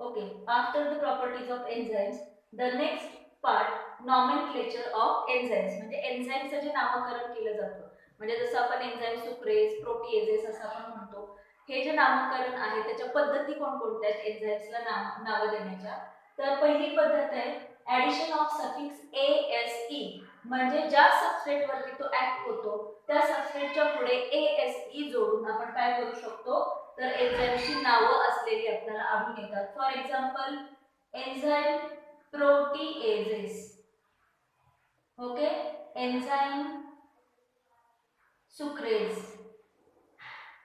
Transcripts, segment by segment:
Okay, after the properties of enzymes, the next part nomenclature of enzymes. म्हणजे एन्झाईमचं जे नामकरण केलं जातं, म्हणजे जसं आपण एन्झाईम सुक्रेज, प्रोटीएजेस असं आपण म्हणतो, हे जे नामकरण आहे त्याच्या पद्धती कोणकोणत्या आहेत एन्झाईम्सला नाव देण्याच्या. तर पहिली पद्धत आहे ऍडिशन ऑफ सफिक्स ASE, म्हणजे ज्या सबस्ट्रेट वरती तो ऍक्ट होतो त्या सबस्ट्रेटच्या पुढे ASE जोडून आपण काय करू शकतो, तर एन्झाईमची नावं असलेली आपल्याला आढळून येतात. For example enzyme proteases, okay, enzyme sucrase,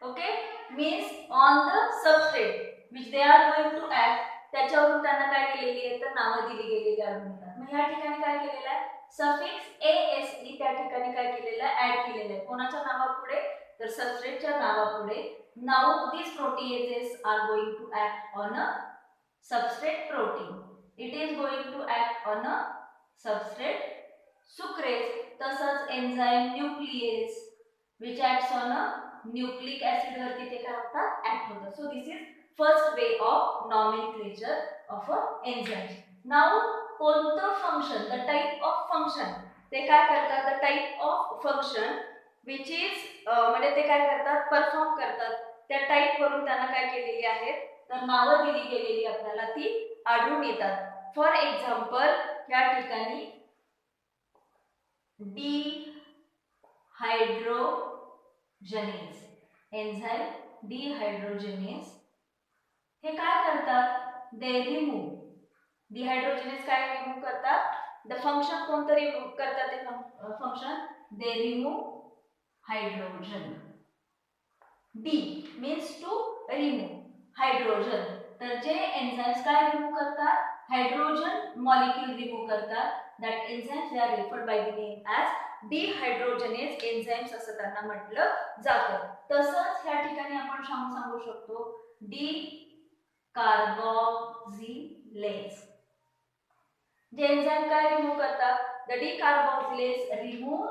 okay, means on the substrate which they are going to act, त्याच्यावरून त्यांना काय केलेली आहे तर नावं दिली गेलेली आढळून येतात. मग ह्या ठिकाणी काय केलेलं आहे, सफिक्स ASE त्या ठिकाणी काय केलेलं आहे, ऍड केलेलं आहे. कोणाच्या नावापुढे, तर सबस्ट्रेटच्या नावापुढे. Now these proteases are going to act on a substrate protein. It is going to act on a substrate sucrase. तसंच enzyme nuclease which acts on a nucleic acid वरती ते काय होतात, ऍक्ट होतात. So this is first way of nomenclature of a enzyme. Now कोणतं function, the type of function, ते काय करतात, the type of function which is म्हणजे ते काय करतात, परफॉर्म करतात, त्या टाइप वरून त्यांना काय केलेली आहेत तर नावं दिली गेलेली आपल्याला ती आढळून येतात. फॉर एक्झाम्पल या ठिकाणी डिहायड्रोजनेज, एन्झाईम डिहायड्रोजनेज हे काय करतात, दे रिमूव्ह, डिहायड्रोजनेज काय रिमूव्ह करतात, द फंक्शन कोणतं रिमूव्ह करतात, ते function they remove hydrogen. D means to remove hydrogen, तर जे एन्झाईम्स काय रिमूव्ह करतात, हायड्रोजन मॉलिक्यूल रिमूव्ह करतात, that enzymes they are referred by the name as dehydrogenase enzymes असं त्यांना म्हटलं जातं. तसंच या ठिकाणी आपण सांगू शकतो डी कार्बोक्सिलेज, जे एन्झाईम काय रिमूव्ह करतात, the D carboxylase remove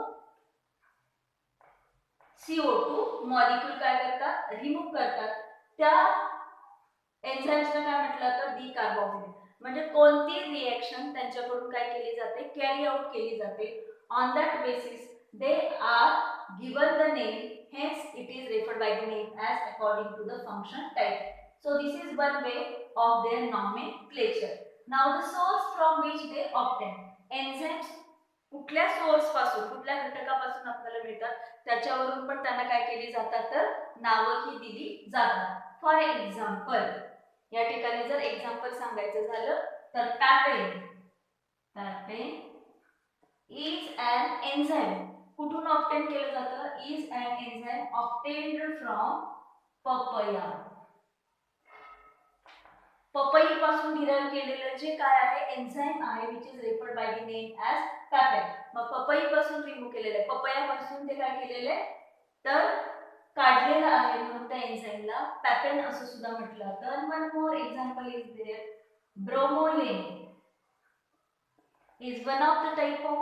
CO2 molecule काय करतात, रिमूव्ह करतात. त्या एन्झाईम्सला काय म्हटलं तर डी कार्बोक्सिलेज, म्हणजे कोणती रिएक्शन त्यांच्याकडून काय केली जाते, कॅरी आउट केली जाते. On that basis they are given the name, hence it is referred by the name as according to the function type. So this is one way of their nomenclature. Now the source from which they obtain, enzymes कुठल्या source पासून, कुठल्या घटकापासून आपल्याला मिळतात त्याच्यावरून पण त्यांना काय केली जातात तर नावं ही दिली जातात. फॉर एक्झाम्पल या ठिकाणी जर एक्झाम्पल सांगायचं झालं तर papain, papain is an enzyme, कुठून ऑब्टेन केलं जातं, is an enzyme obtained from papaya, पपई पासून डिराइव्ह केलेलं जे काय आहे एन्झाईम आहे which is referred by the name as papain. मग पपई पासून रिमूव्ह केलेलं आहे, पपयापासून ते काय केलेलं आहे तर काढलेलं आहे, म्हणून त्या एन्झाईमला पॅपेन असं सुद्धा म्हटलं जातं. One more example is there, bromelain is one of the type of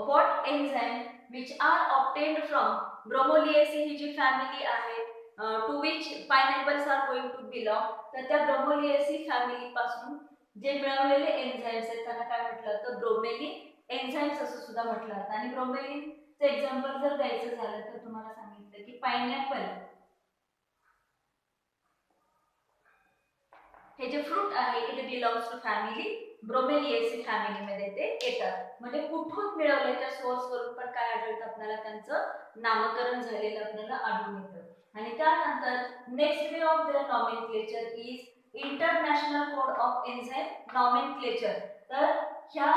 what enzyme which are obtained from Bromeliaceae ही जी फॅमिली आहे to which pineapples are going to belong, तर त्या Bromeliaceae फॅमिली पासून जे मिळवलेले एन्झाईम्स आहेत त्यांना काय म्हटलं जातं, ब्रोमेलिन एन्झाईम्स असं सुद्धा म्हटलं जातं. आणि ब्रोमेलिनचं एक्झाम्पल जर द्यायचं झालं तर तुम्हाला सांगितलं की पायनॅपल हे जे फ्रूट आहे it belongs to family bromeliaceae family मध्ये ते येतात. म्हणजे कुठून मिळवले त्या सोर्स वरून पण काय आढळतं आपल्याला, त्यांचं नामकरण झालेलं आपल्याला आढळून येतं. आणि त्यानंतर next way of their nomenclature is international code of enzyme nomenclature. तर ह्या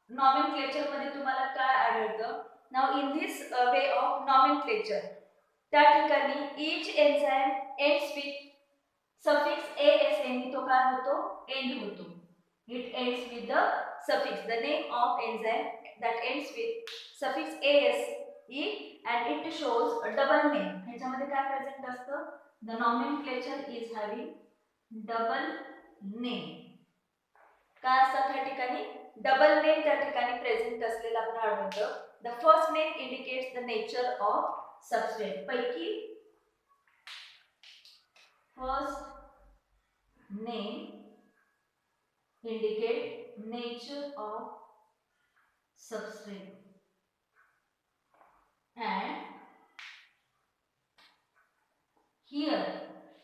नॉमेनक्लेचर मध्ये तुम्हाला काय आढळतं, now in this way of nomenclature त्या ठिकाणी each enzyme ends with suffix ASN तो काय होतो, end होतो. It ends with the suffix, the name of enzyme that ends with suffix ASE and it shows a double name. ह्याच्यामध्ये काय present असतं, the nomenclature is having double name. काय असतात ह्या ठिकाणी, डबल नेम त्या ठिकाणी प्रेझेंट असलेलं आपल्याला आढळतं. The first name indicates the nature of substrate. पैकी first name indicate nature of substrate, and here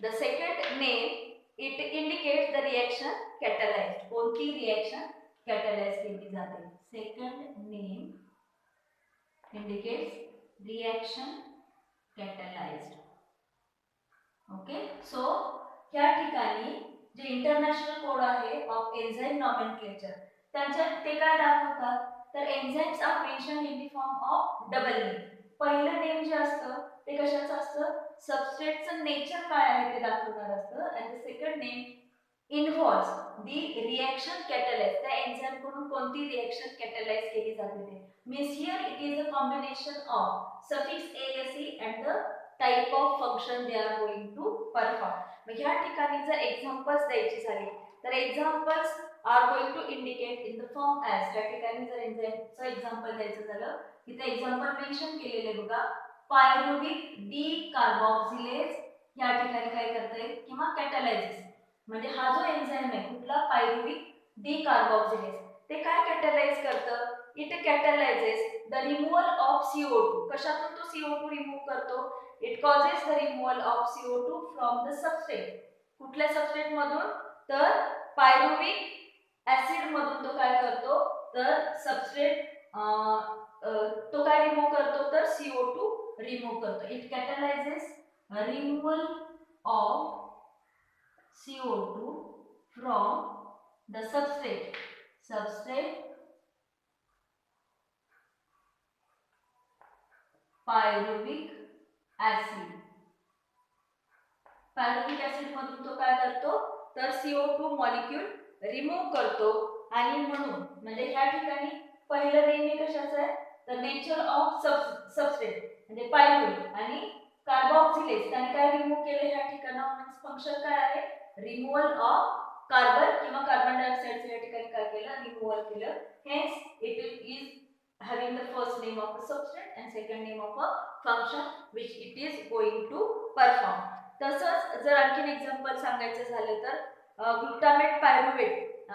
the second name it indicates the reaction catalyzed. कोणती reaction catalyzed केली जाते. Second name indicates reaction catalyzed. Okay, so या ठिकाणी जे international code आहे of enzyme nomenclature त्यांच्यात ते काय दाखवतात तर enzymes are mention in the form of double name. पहिलं नेम जे असतं ते कशाचं असतं सबस्ट्रेटचं नेचर काय आहे ते दाखवणार असतं and the second name involves the reaction catalyse. त्या एन्झाइम कडून कोणती रिएक्शन कॅटलाइज केली जाते ते means here it is a combination of suffix A S E and the type of function they are going to perform. मग ह्या ठिकाणी जर एक्झाम्पल्स द्यायची झाली तर examples are going to indicate in the form as. त्या ठिकाणी जर एन्झाइमचं एक्झाम्पल द्यायचं झालं तिथे एक्झाम्पल मेन्शन केलेले बघा पायरुव्हिक डी कार्बोक्सिलेज या ठिकाणी काय करते किंवा कॅटलायझेस म्हणजे हा जो एन्झाइम आहे कुठला पायरुव्हिक डी कार्बोक्सिलेज ते काय कॅटलाइज करतं it catalyses the removal of CO2. कशातून तो CO2 रिमूव्ह करतो it causes the removal of CO2 from the substrate. कुठल्या सबस्ट्रेट मधून तर पायरुव्हिक ऍसिड मधून तो काय करतो तर सबस्ट्रेट तो काय रिमूव्ह करतो तर CO2 रिमूव्ह करतो. It catalyses removal of CO2 from the substrate pyruvic acid. Pyruvic acid मधून तो काय करतो तर CO2 मॉलिक्यूल रिमूव्ह करतो आणि म्हणून म्हणजे ह्या ठिकाणी पहिलं नेम कशाचं आहे तर नेचर ऑफ सबस्ट्रेट म्हणजे पायरुव्हिक आणि कार्बोक्सिलेज त्याने काय रिमूव्ह केले ह्या ठिकाणी मीन्स फंक्शन काय आहे रिमूव्हल ऑफ कार्बन किंवा कार्बन डायऑक्साइड या ठिकाणी काय केलं रिमूव्हल केलं. Hence it is having the first name of the substrate and second name of a function which it is going to perform. तसंच जर आणखीन एक्झाम्पल सांगायचं झालं तर ग्लुटामेट पायरुवेट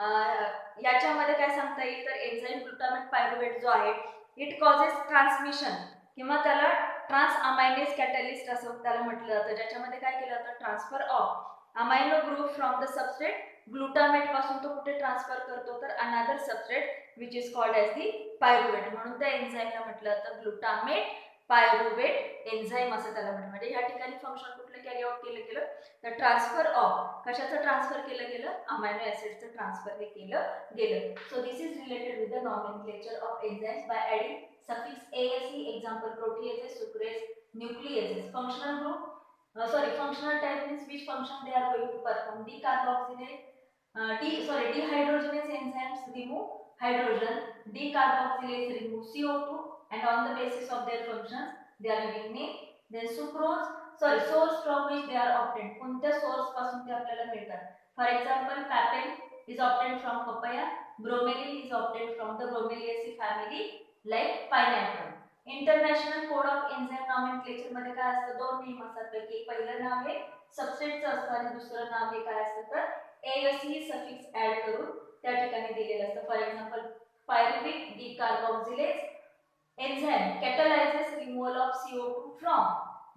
याच्यामध्ये काय सांगता येईल तर एन्झाइम ग्लुटामेट पायरुवेट जो आहे इट कॉजेस ट्रान्समिशन किंवा त्याला ट्रान्स अमायनेज कॅटलिस्ट असं त्याला म्हटलं जातं ज्याच्यामध्ये काय केलं जातं transfer of amino group from the substrate glutamate पासून तो कुठे ट्रान्सफर करतो तर another substrate which is called as the pyruvate. म्हणून त्या एन्झाइमला म्हटलं जातं ग्लुटामेट पायरुवेट एन्झाइम असं त्याला म्हणतात. म्हणजे ह्या ठिकाणी फंक्शन कुठलं कॅरी आउट केलं गेलं तर ट्रान्सफर ऑफ कशाचं ट्रान्सफर केलं गेलं अमायनो ऍसिडचं ट्रान्सफर हे केलं गेलं. So this is related with the nomenclature of enzymes by adding suffix ASE example proteases sucrase nucleases. Functional group functional type means which function they are going to perform. Dehydrogenase enzymes remove hydrogen, decarboxylase remove CO2 and on the basis of their functions they are giving name. Then source from which they are obtained. कोणत्या source पासून ते आपल्याला मिळतात. For example, papain is obtained from papaya, bromelain is obtained from the bromeliaceae family like pineapple. International code of enzyme nomenclature मध्ये काय असतं दोन name असतात की पहिलं नाव हे सबस्ट्रेटचं असतं आणि दुसरं नाव हे काय असतं तर ASE सफिक्स ऍड करून त्या ठिकाणी दिलेलं असतं. For example pyruvic decarboxylase enzyme catalyses removal of CO2 from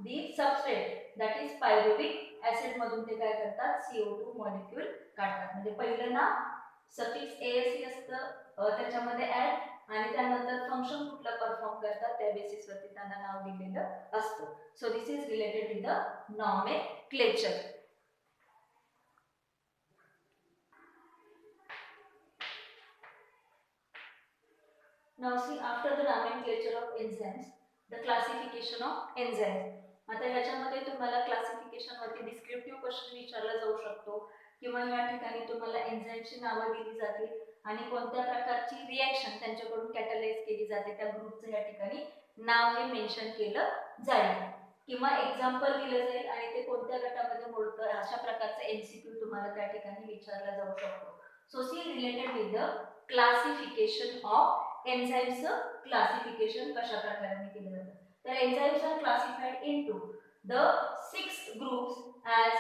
the substrate that is pyruvic acid मधून ते काय करतात CO2 मॉलिक्यूल काढतात. म्हणजे पहिलं नाव सफिक्स ASE असतं त्याच्यामध्ये ऍड आणि त्यानंतर फंक्शन कुठलं परफॉर्म करतात त्या बेसिसवरती त्यांना नाव दिलेलं असतं. So this is related with the nomenclature. Now see after the nomenclature of enzymes the classification of enzymes. आता याच्यामध्ये तुम्हाला क्लासिफिकेशन वरती डिस्क्रिप्टिव्ह क्वेश्चन विचारला जाऊ शकतो किंवा या ठिकाणी तुम्हाला एन्झाइमची नावं दिली जातील आणि कोणत्या प्रकारची रिएक्शन त्यांच्याकडून कॅटलाइज केली जाते त्या ग्रुपचं या ठिकाणी नाव हे मेन्शन केलं जाईल किंवा एक्झाम्पल दिलं जाईल आणि ते कोणत्या गटामध्ये मोडतं अशा प्रकारचा MCQ तुम्हाला त्या ठिकाणी विचारला जाऊ शकतो. So see related with the classification of एन्झाइम्सचं क्लासिफिकेशन कशा प्रकारे केलं जातं तर enzymes are classified into the 6 groups as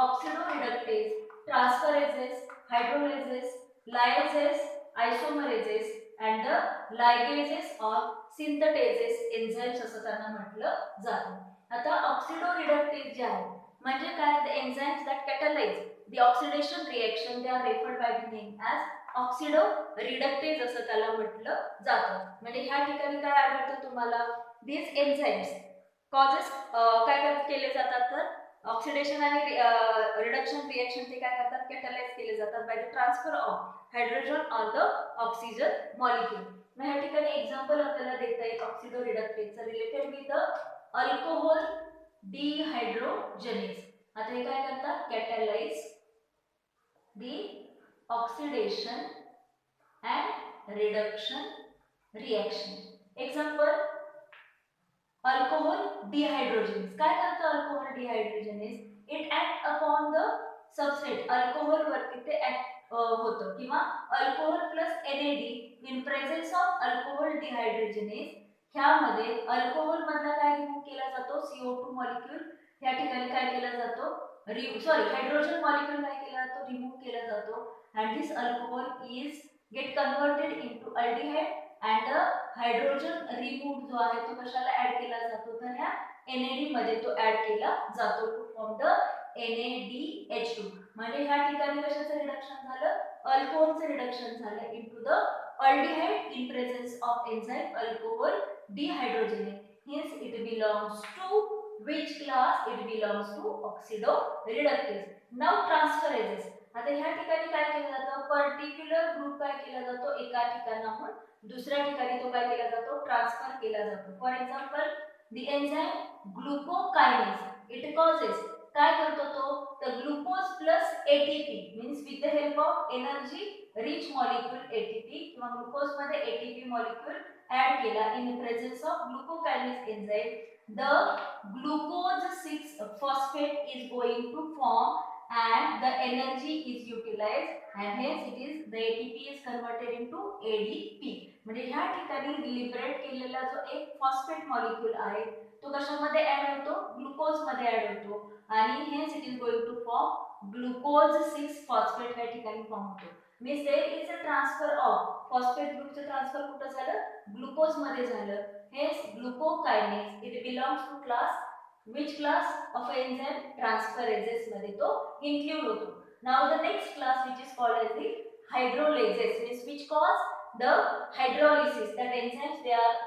oxidoreductase, transferases, hydrolases, liases, isomerases and the ligases or synthetases enzymes असं त्यांना म्हटलं जातं. आता ऑक्सिडोरिडक्टिव्ह जे आहे म्हणजे काय, the enzymes that catalyze the oxidation reaction they are referred by the name as ऑक्सिडोरिडक्टिव्ह असं त्याला म्हटलं जातं. म्हणजे ह्या ठिकाणी काय आढळतं तुम्हाला, these enzymes कॉजेस काय केले जातात तर ऑक्सिडेशन आणि रिडक्शन रिएक्शन ते काय करतात, कॅटलाइज केले जातात by the transfer of hydrogen on the oxygen molecule. मग या ठिकाणी एक्झाम्पल आपल्याला देता येईल ऑक्सिडो रिडक्टेजचं related with the alcohol dehydrogenase. आता हे काय करतात, catalyse the oxidation and reduction reaction. Example alcohol dehydrogenase. काय करतं alcohol dehydrogenase, it act upon the substrate, alcohol वरती ते ऍक्ट होतं. किंवा alcohol plus NAD in presence of alcohol dehydrogenase, ह्यामध्ये अल्कोहोल मधला काय रिमूव्ह केला जातो, CO2 मॉलिक्यूल या ठिकाणी काय केला जातो, हायड्रोजन मॉलिक्यूल काय केला जातो, रिमूव्ह केला जातो. And this alcohol is get converted into aldehyde and the hydrogen remove जो आहे तो कशाला ऍड केला जातो, तर ह्या NAD मध्ये तो ऍड केला जातो टू फॉर्म द NADH2. म्हणजे ह्या ठिकाणी कशाचं रिडक्शन झालं, अल्कोहोलचं रिडक्शन झालं into the aldehyde in presence of enzyme alcohol dehydrogenase. Hence it belongs to which class, it belongs to oxidoreductase. Now transferases. आता ह्या ठिकाणी काय केलं जातं, पर्टिक्युलर ग्रुप काय केला जातो, एका ठिकाणाहून दुसऱ्या ठिकाणी तो काय केला जातो, ट्रान्सफर केला जातो. For example the enzyme glucokinase, it causes काय करतो तो, तर glucose plus ATP means with the help of energy rich molecule ATP किंवा ग्लुकोज मध्ये ATP मॉलिक्यूल ऍड केला in presence of glucokinase enzyme, the glucose 6 phosphate is going to form and the energy is utilized and hence it is the ATP is converted into ADP. म्हणजे ह्या ठिकाणी liberate केलेला जो एक phosphate molecule आहे तो कशामध्ये ऍड होतो, ग्लुकोज मध्ये ऍड होतो आणि hence it is going to form glucose 6 phosphate ह्या ठिकाणी फॉर्म होतो. Means there is a transfer of phosphate ग्रुपचं ट्रान्सफर कुठं झालं, ग्लुकोज मध्ये झालं. Hence glucokinase it belongs to class, which class of enzyme, transferases मध्ये तो include होतो. Now the next class which is called as the hydrolases means which cause the hydrolysis, that enzymes they are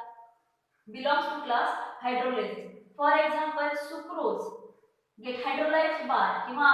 belongs to class hydrolases. For example sucrose get hydrolyzed by किंवा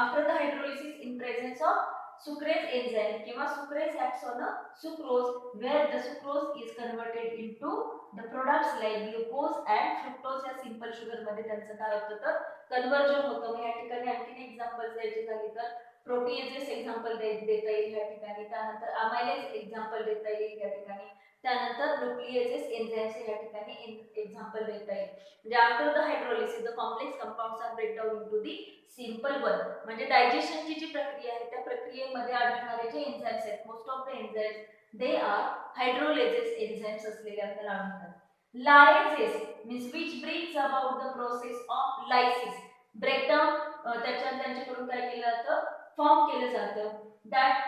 after the hydrolysis in presence of sucrase enzyme किंवा sucrase acts on a sucrose where the sucrose is converted into the products like glucose and fructose या simple sugar मध्ये त्यांचं काय होतं तर conversion होतं. मग या ठिकाणी आणखीन एक्झाम्पल्स द्यायचे झाले तर प्रोटीएजेस एक्झाम्पल देता येईल या ठिकाणी, त्यानंतर अमायलेज एक्झाम्पल देता येईल या ठिकाणी, त्यानंतर न्यूक्लिएजेस एन्झाइम्स या ठिकाणी एक्झाम्पल देता येईल. म्हणजे after the hydrolysis the complex compounds are break down into the simple one. म्हणजे डायजेशनची जी प्रक्रिया आहे त्या प्रक्रियेमध्ये आढळणारे जे एन्झाइम्स आहेत most of the enzymes they are hydrolases enzymes असलेले आपल्याला आढळतात. Lyases means which brings about the process of lysis, breakdown त्यांच्याकडून काय केलं जातं, फॉर्म केलं जातं. That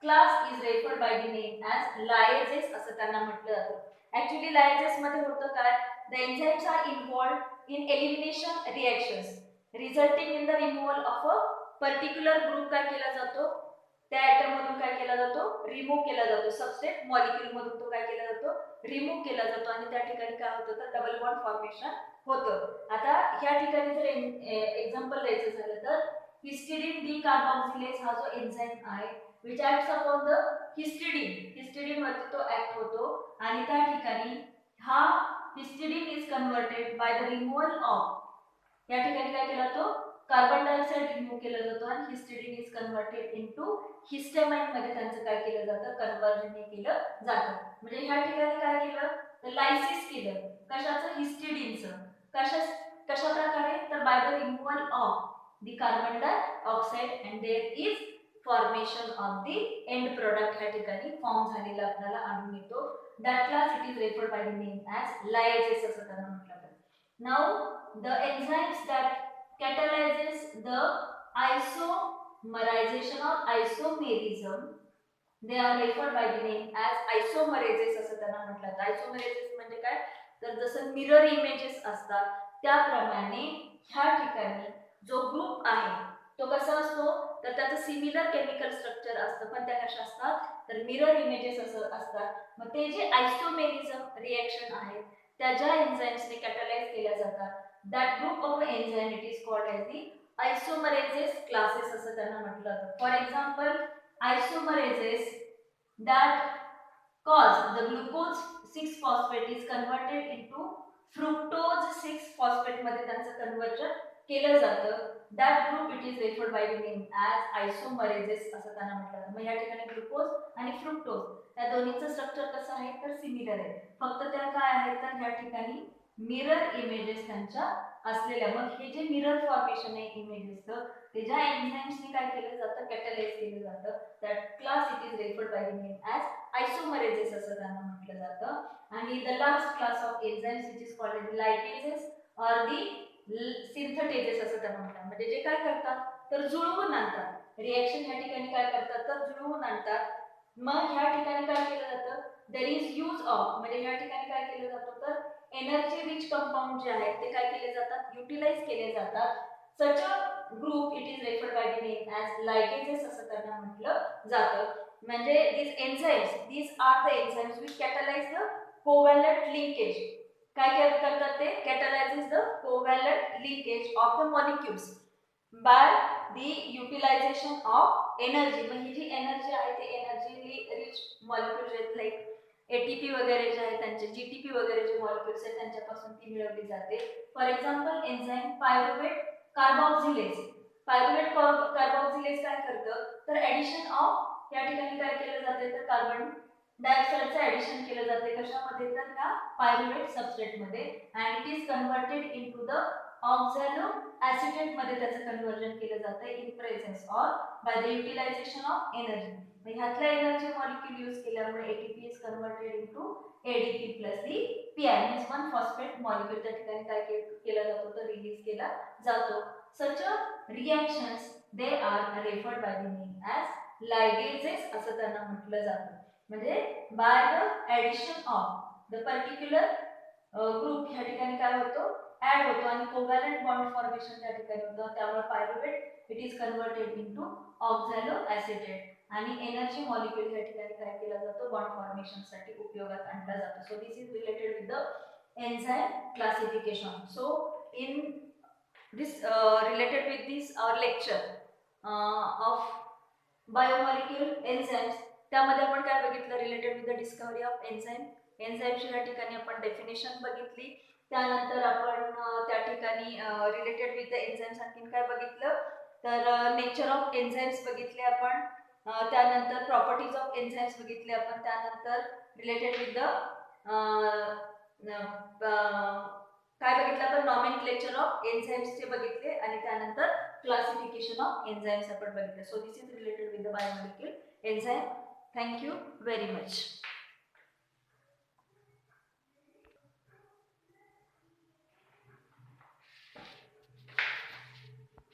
class is referred by the name as lyases असं त्यांना म्हटलं जातं. ऍक्च्युली लायसेस मध्ये होतं काय, the enzymes are involved in elimination reactions resulting in the removal of a particular group काय केला जातो, त्या ऍटम मधून काय केला जातो, रिमूव्ह केला जातो. सबस्ट्रेट मॉलिक्यूल मधून तो काय केला जातो, रिमूव्ह केला जातो आणि त्या ठिकाणी काय होतं तर डबल बॉन्ड फॉर्मेशन होतं. आता ह्या ठिकाणी जर एक्झाम्पल द्यायचं झालं तर हिस्टिडीन डिकार्बोक्सिलेज हा जो एन्झाइम आहे which acts upon the histidine वरती तो ऍक्ट होतो आणि त्या ठिकाणी हा histidine is converted bye the removal of, या ठिकाणी काय केला तो कार्बन डायऑक्साइड रिमूव्ह केला जातो आणि histidine is converted into histamine मध्ये त्यांचं काय केलं जातं, कन्वर्जन केलं जातं. म्हणजे ह्या ठिकाणी काय केलं तर लायसिस केलं कशाचं, हिस्टिडीनचं. कशा प्रकारे तर by the removal of the carbon dioxide and there is formation of the end product ह्या ठिकाणी फॉर्म झालेला आपल्याला आढळून येतो. That class it is referred by the name as lyases असं त्यांना म्हटलं जातं. Now the enzymes that catalyzes the isomerization or isomerism they are referred by the name as isomerases असं त्यांना म्हटलं जातं. आयसोमरेजेस म्हणजे काय, तर जसं मिरर इमेजेस असतात त्याप्रमाणे ह्या ठिकाणी जो ग्रुप आहे तो कसा असतो, तर त्याचं सिमिलर केमिकल स्ट्रक्चर असतं, पण त्या कशा असतात, तर मिरर इमेजेस असं असतात. मग ते जे आयसोमेरिझम रिएक्शन आहेत त्या ज्या एन्झाईम्सने कॅटलाइज केल्या जातात, that group of enzyme it is called as the isomerases classes असं त्यांना म्हटलं जातं. For example, isomerases that cause the glucose 6 phosphate is converted into fructose 6 phosphate मध्ये त्यांचं कन्वर्जन केलं जातं. that group it is referred by the name as isomerases असं त्यांना म्हटलं जातं. मग या ठिकाणी ग्लुकोज आणि फ्रुक्टोज या दोन्हीचं स्ट्रक्चर कसं आहे, तर सिमिलर आहे, फक्त त्या काय आहेत, तर या ठिकाणी मिरर इमेजेस त्यांच्या असलेल्या. मग हे जे मिरर फॉर्मेशन आहे इमेजेसचं, ते ज्या एन्झाईम्सने काय केलं जातं, कॅटलाइज केलं जातं, that class it is referred by the name as isomerases असं त्यांना म्हटलं जातं. आणि the last class of enzymes which is called ligases or the synthetases असं त्यांना म्हणतात. म्हणजे जे काय करतात, तर जुळवून आणतात, रिएक्शन ह्या ठिकाणी काय करतात, तर जुळवून आणतात. मग ह्या ठिकाणी काय केलं जातं, देर इज यूज ऑफ, म्हणजे ह्या ठिकाणी काय केलं जातं, तर एनर्जी रिच कंपाऊंड जे आहेत ते काय केले जातात, युटिलाइज केले जातात. Such a group it is referred by the name as ligases असं त्यांना म्हटलं जातं. म्हणजे these are the enzymes which catalyze the covalent linkage. काय करतात ते, catalyzes the covalent linkage of the molecules by the utilization of energy. मग ही जी energy आहे ते एनर्जी रिच मॉलिक्युल्स आहेत, लाईक एटीपी वगैरे जे आहे त्यांचे, जीटीपी वगैरे जे मॉलिक्युल्स आहेत त्यांच्यापासून ती मिळवली जाते. For example, enzyme pyruvate carboxylase. Pyruvate carboxylase काय करतं, तर ऍडिशन ऑफ, या ठिकाणी काय केलं जाते, तर कार्बन डायऑक्साइडचं ऍडिशन केलं जाते कशामध्ये, तर ह्या पायरुवेट सबस्ट्रेट मध्ये, and it is converted into the oxaloacetate मध्ये त्याचं कन्वर्जन केलं जातं in presence or by the utilisation of energy. ह्यातल्या एनर्जी मॉलिक्यूल यूज केल्यामुळे ATP is converted into ADP plus the PI means 1 phosphate molecule त्या ठिकाणी काय केला जातो, तर रिलीज केला जातो. Such reactions they are referred by the name as ligases असं त्यांना म्हटलं जातं. म्हणजे by the addition of the particular group ह्या ठिकाणी काय होतो, ऍड होतो, आणि कोव्हॅलंट बॉन्ड फॉर्मेशन त्या ठिकाणी होतं. त्यामुळे pyruvate it is converted into oxaloacetate, आणि एनर्जी मॉलिक्यूल या ठिकाणी काय केला जातो, बॉन्ड फॉर्मेशन साठी उपयोगात आणला जातो. So this is related with the enzyme classification. So in this related with this our lecture of biomolecule enzymes, त्यामध्ये आपण काय बघितलं, related with the discovery of enzyme. एन्झाईमची या ठिकाणी आपण डेफिनेशन बघितली. त्यानंतर आपण त्या ठिकाणी रिलेटेड विथ द एन्झाईम्स आणखीन काय बघितलं, तर नेचर ऑफ एन्झाईम्स बघितले आपण. त्यानंतर प्रॉपर्टीज ऑफ एन्झाईम्स बघितले आपण. त्यानंतर रिलेटेड विथ द काय बघितलं आपण, नॉमेनक्लेचर ऑफ एन्झाईम्सचे बघितले, आणि त्यानंतर क्लासिफिकेशन ऑफ एन्झाईम्स आपण बघितले. So this is related with the biomolecule enzyme. Thank you very much.